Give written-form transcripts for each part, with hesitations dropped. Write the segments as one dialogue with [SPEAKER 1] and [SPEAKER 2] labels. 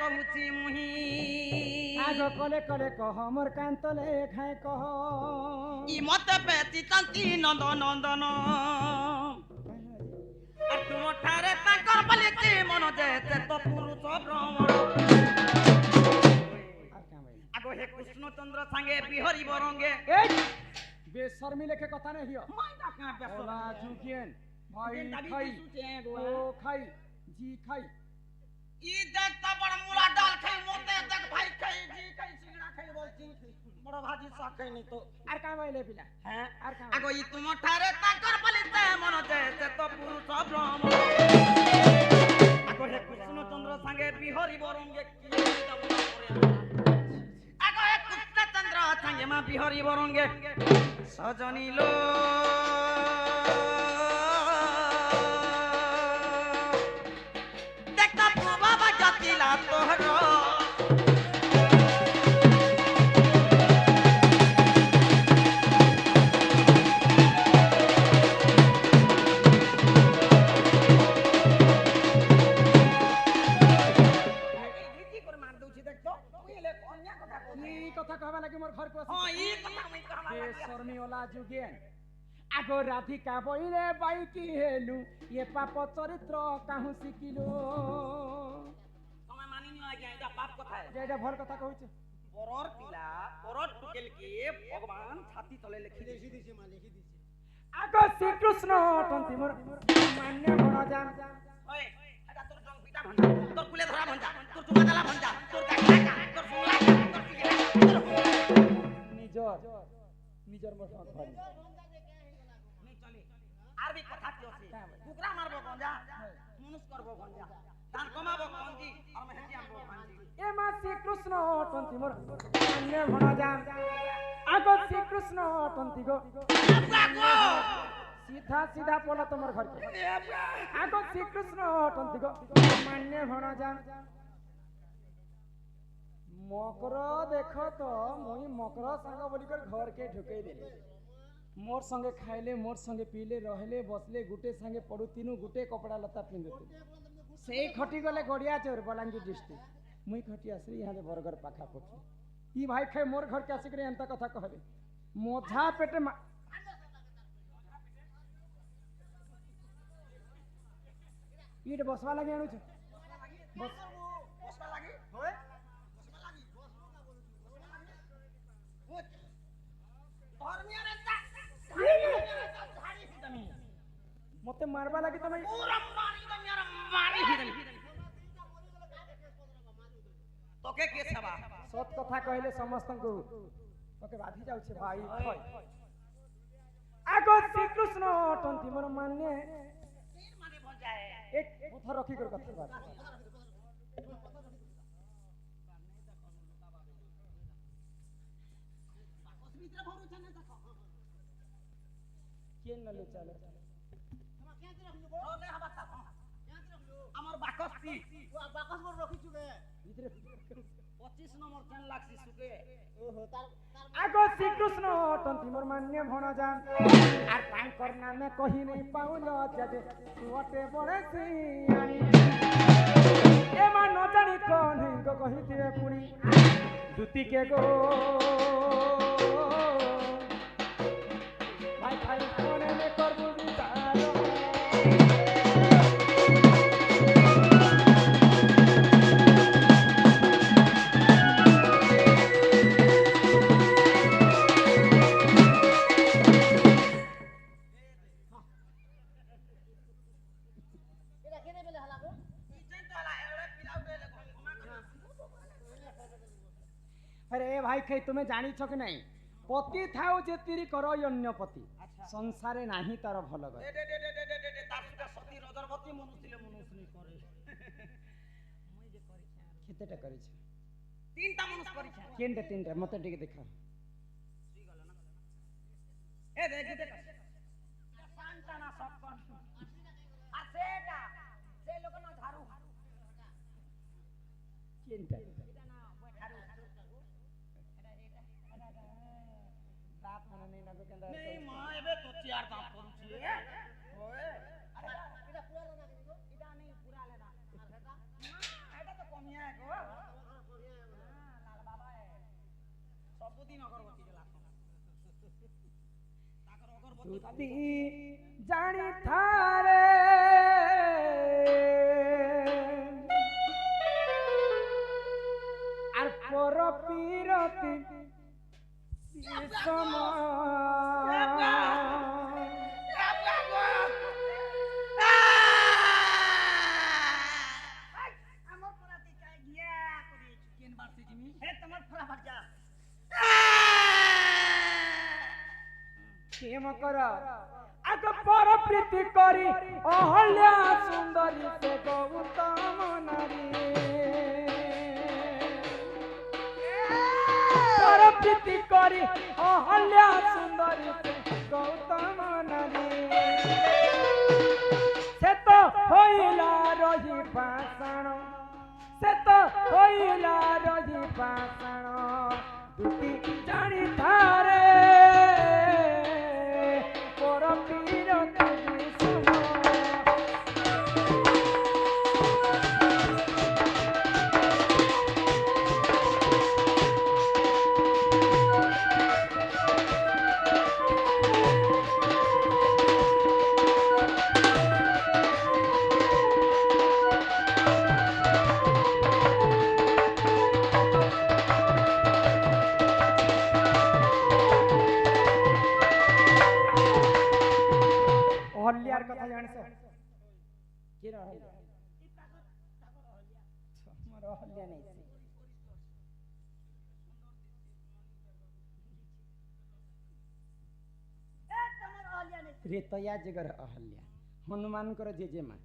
[SPEAKER 1] कहूची मुही
[SPEAKER 2] आगो कले कले कह मोर कांतले खाए कह
[SPEAKER 1] इ मते बेती कांती नंद नंदन আর তোমার ঠারে তাকর বলিতে মন যেতে তো পুরুষ ভ্রমণ আগো হে কৃষ্ণচন্দ্র সঙ্গে বিহরি বরঙ্গে
[SPEAKER 2] এই বেশর্মি লেখে কথা নাই হিও
[SPEAKER 1] মাইনা কা বেসর
[SPEAKER 2] ওলা জুকিয়েন ভাই খাই ও খাই জি খাই
[SPEAKER 1] ই দেখতা বড় মুলা ডাল খাই মতে দেখ ভাই খাই জি খাই সিংড়া খাই বলছি বড় ভাজি শাক খাই নি তো
[SPEAKER 2] আর কাম হইলে পিলা
[SPEAKER 1] হ্যাঁ
[SPEAKER 2] আর কাম
[SPEAKER 1] আগো ই তোমার ঠারে তাকর বলিতে মন যেতে তো পুরুষ ভ্রমণ আগো হে কৃষ্ণচন্দ্র সঙ্গে বিহরি বরঙ্গে কি দেব করে আগো হে কৃষ্ণচন্দ্র সঙ্গে মা বিহরি বরঙ্গে সজনিল দেখতা বাবা জাতিলা তোহর
[SPEAKER 2] কথা কহবা লাগি মোর ঘর কো
[SPEAKER 1] हां ई कथा मुई कहला
[SPEAKER 2] बेशर्मी ओला जुगियन आगो राधिका बइले बाई की हेलु ये पाप चरित्र काहू सिकिलो
[SPEAKER 1] तमे मानि नि आज्ञा एटा पाप कथा है
[SPEAKER 2] जेडा भल कथा कहउछ
[SPEAKER 1] परर पिला परर टुकेल के भगवान छाती तले लिखि दिसे मा लिखि दिसे
[SPEAKER 2] आगो श्री कृष्ण तंती मोर मान्य बण जान
[SPEAKER 1] ओए एटा तोर जंग पिता भंडा तोर कुले धरा भंडा तोर चुगादला भंडा तोर काका तोर सुला तोर टिकेला
[SPEAKER 2] निजर मोर साथ भाई
[SPEAKER 1] नहीं चले आर भी कथा की আছে কুকরা মারবো গঞ্জা মনুষ করবো গঞ্জা ধান কমাবো গঞ্জি আর মেহেন্দি আনবো গঞ্জি
[SPEAKER 2] ए मा श्री कृष्ण तंती मोर मान्य बण जान आगो श्री कृष्ण तंती गो सीधा सीधा पोला तमर घर के आगो श्री कृष्ण तंती गो मान्य बण जान मकर देख तो मुई मकर संग बोलिकर घर के ढुकई देले मोर संगे खाइले मोर संगे पीले रहले बसले गुटे संगे पड़ू तीनू गुटे कपड़ा लता पिंधते से खटी गले गड़िया चोर बलांगीर डिस्ट्रिक्ट मुई खटी आसरी यहाँ बरगढ़ पाखा पखी ई भाई खाए मोर घर के आसिक एंता कथा कहबे मोझा पेटे ईट बसवा लगे आणु छ बस
[SPEAKER 1] बसवा लागी होय
[SPEAKER 2] मते मारबा लगी तमे
[SPEAKER 1] पूरा मारी तो मेरा मारी ही नहीं तोके के सेवा
[SPEAKER 2] सत कथा कहले समस्त को तोके बाधी जाउ छे भाई खय आगो श्री कृष्ण तंती मोर मान्य
[SPEAKER 1] तीन माने भन जाए
[SPEAKER 2] एक पत्थर रखी कर कथा बात केन न ले चले
[SPEAKER 1] আমার বাকসটি
[SPEAKER 3] বাকস মোর রখিছু বে
[SPEAKER 2] ভিতরে
[SPEAKER 1] 25 নম্বর কেন লাগছি সুকে
[SPEAKER 3] ওহো তার
[SPEAKER 2] आगो श्री कृष्ण तंती मोर मान्य भण जान आर तांकर नामे कहि नै पाउलो जदे सुवटे बड़े सियानी ए मा न जानी कोन गो कहिथिबे पुनी दुती के गो भाई भाई कोने में करबु विचारो अरे भाई खाई तुम्हें जानी छ कि नहीं पति थाउ जे तिरी करो अन्य पति संसारे नाही तार भल गए
[SPEAKER 1] दे तार सुटा सती रजरवती मनुष्य नहीं करे मुई जे करी
[SPEAKER 2] केतेटा करी छ
[SPEAKER 1] तीनटा मनुष्य करी
[SPEAKER 2] केनटा तीनटा मते टिके देखा
[SPEAKER 1] सी गल ना ए देख शांता ना सब कर आ सेटा से लोग ना झाड़ू
[SPEAKER 2] केनटा
[SPEAKER 1] नहीं मां एबे तो चार दांत करू छी ओए अरे इदा पूरा ना इदा नहीं पूरा लेना एटा तो कमिया है को ସବୁଦିନ ଅଗରବତୀ ଜଲାସନ୍ ତାଙ୍କର ଅଗରବତୀ
[SPEAKER 2] ତୁତି ଜାଣି ଥାରେ আর পর পিরতি
[SPEAKER 1] আমার পরাতে কাই গিয়া করে কেন বাড়ছে জিমি হে তোমার ফলা বাজা
[SPEAKER 2] প্রেম কর আগ পর প্রীতি করি অহল্যা সুন্দরী সে গৌতম নারী পর প্রীতি করি অহল্যা সুন্দরী সে গৌতম নারী সে তো হইলা রহি পাষাণ সে তো হইলা রহি পাষাণ দুটি জানি ধারে পর পিরতি বিষম অহল্যার কথা জানিস কি অহল্যা আমার অহল্যা নেই
[SPEAKER 1] এ তোমার অলিয়া নেই
[SPEAKER 2] রেতয়া জগর অহল্যা হনুমানଙ୍କର জেজেমা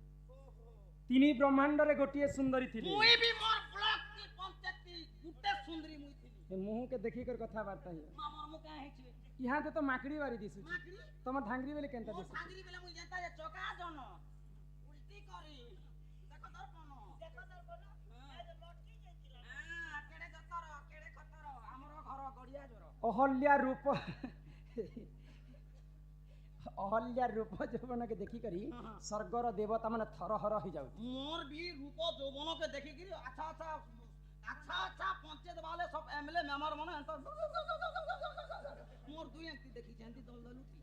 [SPEAKER 2] তিনি ব্রহ্মাণ্ডরে গোটিয়ে সুন্দরী থিলি
[SPEAKER 1] মুই বি মোর ব্লক তি পঞ্চায়েত গুটে সুন্দরী মুই থিলি
[SPEAKER 2] মুহকে দেখিকর কথাবার্তা হে
[SPEAKER 1] মামর মু কাহে ছিল
[SPEAKER 2] ইহাতে তো মাকড়ি বাড়ি দিছু
[SPEAKER 1] মাকড়ি
[SPEAKER 2] তোমার ধাঙ্গরি বেলে কেনতা
[SPEAKER 1] মোর
[SPEAKER 2] দিছু
[SPEAKER 1] সাগরি বেলা মুই জানতা যে চকা জন উল্টি করি দেখো দর্পণ এই যে লটকি যাইছিল হ্যাঁ কেড়ে জতর কেড়ে খতর আমর ঘর গড়িয়া জর
[SPEAKER 2] অহল্যার রূপ অহল্যার রূপ যৌবনকে দেখিকরি স্বর্গর দেবতা মানে থরহর হই যাউ
[SPEAKER 1] মোর भी रूप যৌবন के देखि कि अच्छा अच्छा पंचायत वाले सब एमएलए मेंबर माने अंत मोर दुई अंति देखि जंती दल दल उठी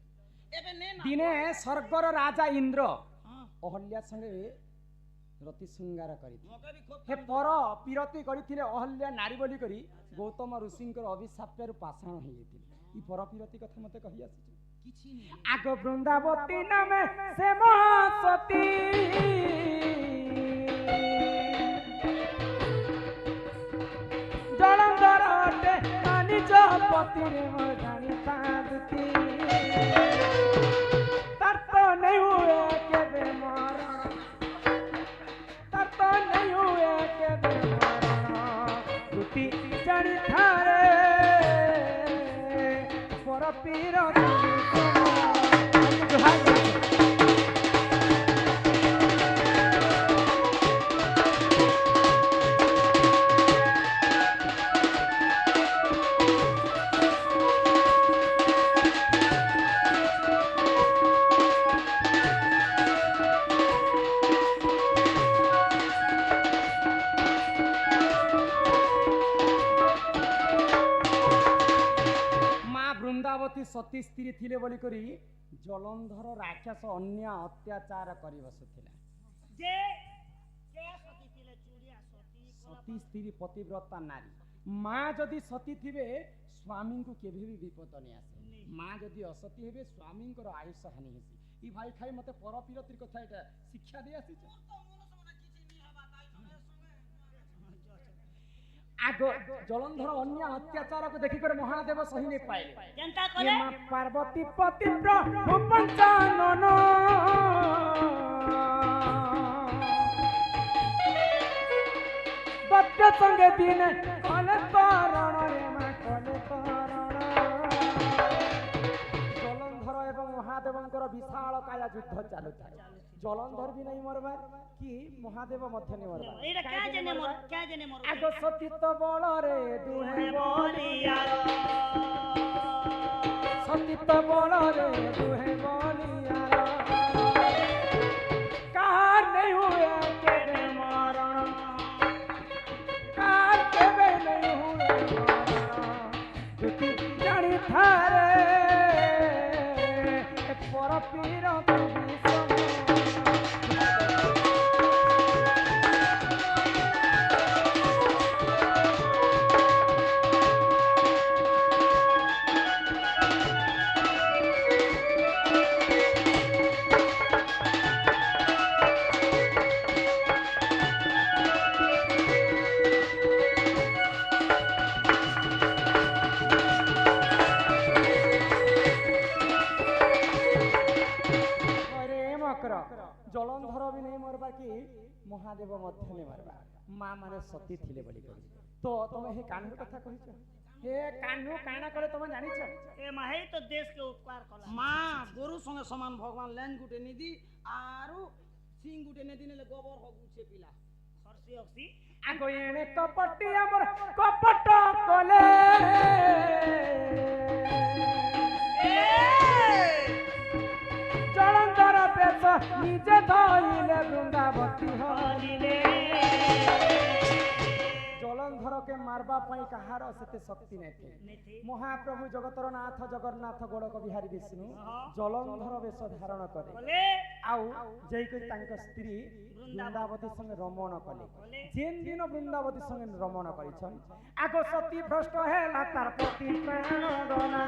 [SPEAKER 1] एबे ने ना
[SPEAKER 2] দিনে স্বর্গর রাজা ইন্দ্র
[SPEAKER 1] हां
[SPEAKER 2] অহল্যার সঙ্গে রতি শৃঙ্গার করি
[SPEAKER 1] मोके भी खूब
[SPEAKER 2] হে পর পিরতি করিଥିଲେ অহল্যা নারী বলি করি গৌতম ঋষিঙ্কর অভিଶାପରୁ ପାଷାଣ ହେଇଯାଇଥିଲେ ই পর পিরতি কথা মতে কহি আসিছে
[SPEAKER 1] किछि नहीं
[SPEAKER 2] আগ বৃন্দাবতী নামে সে মহাসতী জলন্ধর অটে নিজ পতিরে মোর জানি পাদুতি তার তো নেই হুয়ে কেবে মরণ তার তো নেই হুয়ে কেবে মরণ দুটি জানি ধারে পর পিরতি বৃন্দাবতী সতী স্ত্রী থিলে বলি করি জলন্ধর রাক্ষস অন্য অত্যাচার করি বসুଥିଲା
[SPEAKER 1] जे के सती तिले चूड़िया सती
[SPEAKER 2] সতী স্ত্রী পতিব্রতা নারী মা যদি সতী থিবে স্বামীଙ୍କୁ কেবে ବି বিপদ নেই আসে মা যদি অসতী হবে স্বামীଙ୍କର আয়ুষ হানি হেসি ই ভাই খাই মতে পরপিরতির কথা এটা শিক্ষা দিয়ে আসিছে
[SPEAKER 1] तो मनस मने किछि नी हबा ताई संगे
[SPEAKER 2] আগ জলন্ধর অন্য অত্যাচারକୁ ଦେଖିକରି ମହାଦେବ ସହି নে ପାଇଲେ
[SPEAKER 1] जनता
[SPEAKER 2] ये
[SPEAKER 1] करे
[SPEAKER 2] माँ पार्वती पति प्रभु पंचानन दत्त संगे दिन कले करण रे माँ कले करण जलंधर एवं महादेवंकर विशाल काया युद्ध चालुଥାଏ जलंधर भी नहीं मरबा कि महादेव मध्य नहीं मरबा
[SPEAKER 1] एरा क्या जने मोर
[SPEAKER 2] आग सतीत बल रे दुहे बलिया सतीत बल रे दुहे बलिया कार नहीं हुए केबे मरण कार केबे नहीं हुए मरण ବି ନାହିଁ ମରବା କି ମହାଦେବ ମଧ୍ୟ ନେଇ ମାରବା ମା ମାନେ ସତୀ ଥିଲେ ବୋଲି କହି ତ ତମେ ହେ କାହ୍ନୁ କଥା କହିଛ हे कान्हू काना करे तुम जानी छ
[SPEAKER 3] ए माहे तो देश के उपकार कला
[SPEAKER 1] माँ गोरु संगे समान भगवान लेन गुटे निदी आरु सिंह गुटे निदी नेले गोबर हो गुछे पिला
[SPEAKER 3] खरसी अक्सी
[SPEAKER 2] आगो एने कपटी हमर कपट कोले चलंतर पेश निजे धइले वृंदावती हरिले जलंधर के मारबा पई कहार सेते शक्ति नै थे महाप्रभु जगतर नाथ जगन्नाथ गोड़क बिहारी विष्णु जलंधर वेश धारण करे आउ जई के तांक स्त्री वृंदावती संग रमण कले जेन दिन वृंदावती संग रमण करिछन आगो सती भ्रष्ट हेला तार पति प्राण गना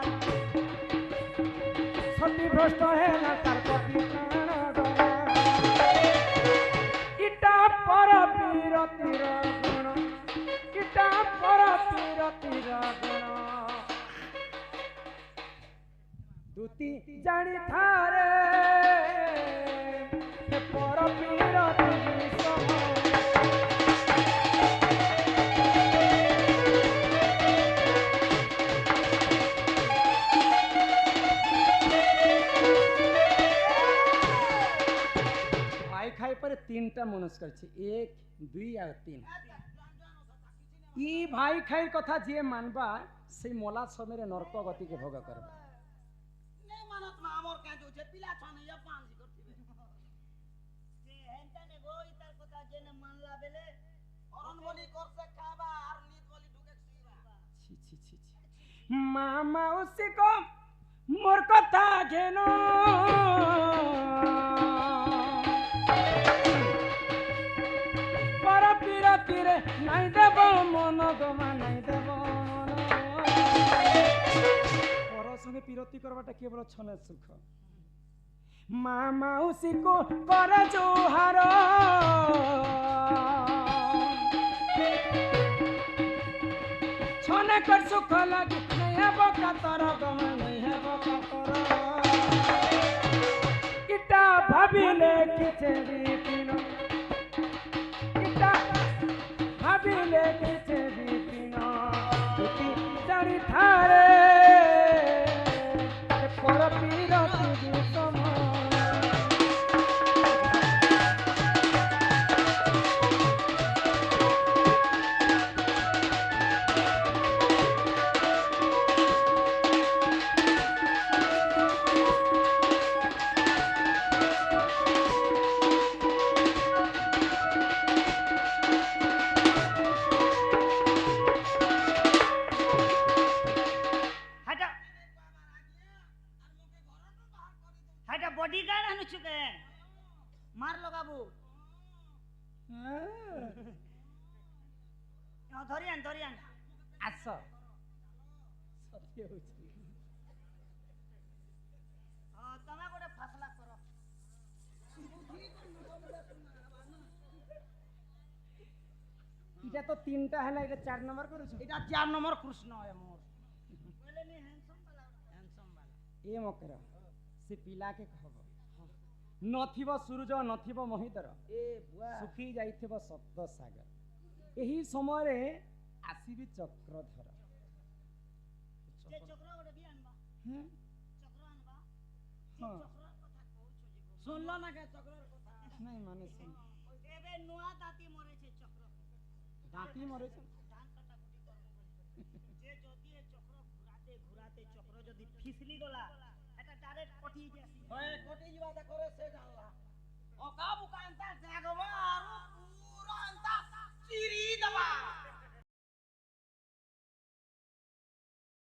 [SPEAKER 2] सती भ्रष्ट हेला तार पति प्राण गना इटा पर वीरतिर गुण इटा पर वीरतिर गुण दूती जानी थारे पर वीरतिर सम खाई पर तीनटा मनुष्य कर एक दुई आ तीन ई भाई खाई कथा जे मानबा से मोला समय नरक गति के भोग करबा
[SPEAKER 1] नहीं मानत ना हमर का जो छे पिला छने या पांच करथिबे
[SPEAKER 3] से हेंता ने गो इतार कथा जे ने मानला बेले
[SPEAKER 1] अरन बोली कर से खाबा और नीत बोली ढुके सीबा
[SPEAKER 2] छी छी छी मामा उसी को मोर कथा घेनो पर पीरतीरे नहीं देव मन गमा नहीं देव मन पर संगे पीरती करवाटा केवल छने सुख मामा उसी को कर जोहार छने कर सुख लगे नहीं है बका तर गमा नहीं है बका तर इटा भाबिले किछे बिपिन इटा भाबिले किछे बिपिन दुती जानी थारे पर पीरती समान
[SPEAKER 3] बॉडीगार्ड हनु चुके मार लो बाबू धरियान
[SPEAKER 2] आस सत्य होछि
[SPEAKER 3] हां तमे गोटे फसला करो
[SPEAKER 2] इटा तो तीनटा हैला इटा 4 नंबर करू छ
[SPEAKER 1] एटा 4 नंबर कृष्ण है मोर
[SPEAKER 3] बोले नहीं हैंडसम वाला
[SPEAKER 2] ए मकरा से पिला के कहब नथिब सूरज नथिब महितर
[SPEAKER 1] ए बुआ
[SPEAKER 2] सुखी जाइथिब सप्त सागर एही समय रे आसीबी चक्रधर
[SPEAKER 3] जे चक्र गोटे भी आनबा
[SPEAKER 2] हैं
[SPEAKER 3] चक्र आनबा
[SPEAKER 2] हां
[SPEAKER 3] चक्र कथा कहू छ जे
[SPEAKER 1] सुनलो ना के चक्रर कथा
[SPEAKER 2] नहीं माने सुन
[SPEAKER 3] एबे नुआ दाती मरे छे चक्र
[SPEAKER 2] दांती मरे छ
[SPEAKER 3] धान कटा कुटी करबो जे जदी ए चक्र घुराते चक्र जदी फिसली गला एटा डायरेक्ट कटी जासी
[SPEAKER 1] ओए कोटी जीवा ता करे से जानला ओ का बुका अंता जागवा आरो पूरा अंता चिरी दबा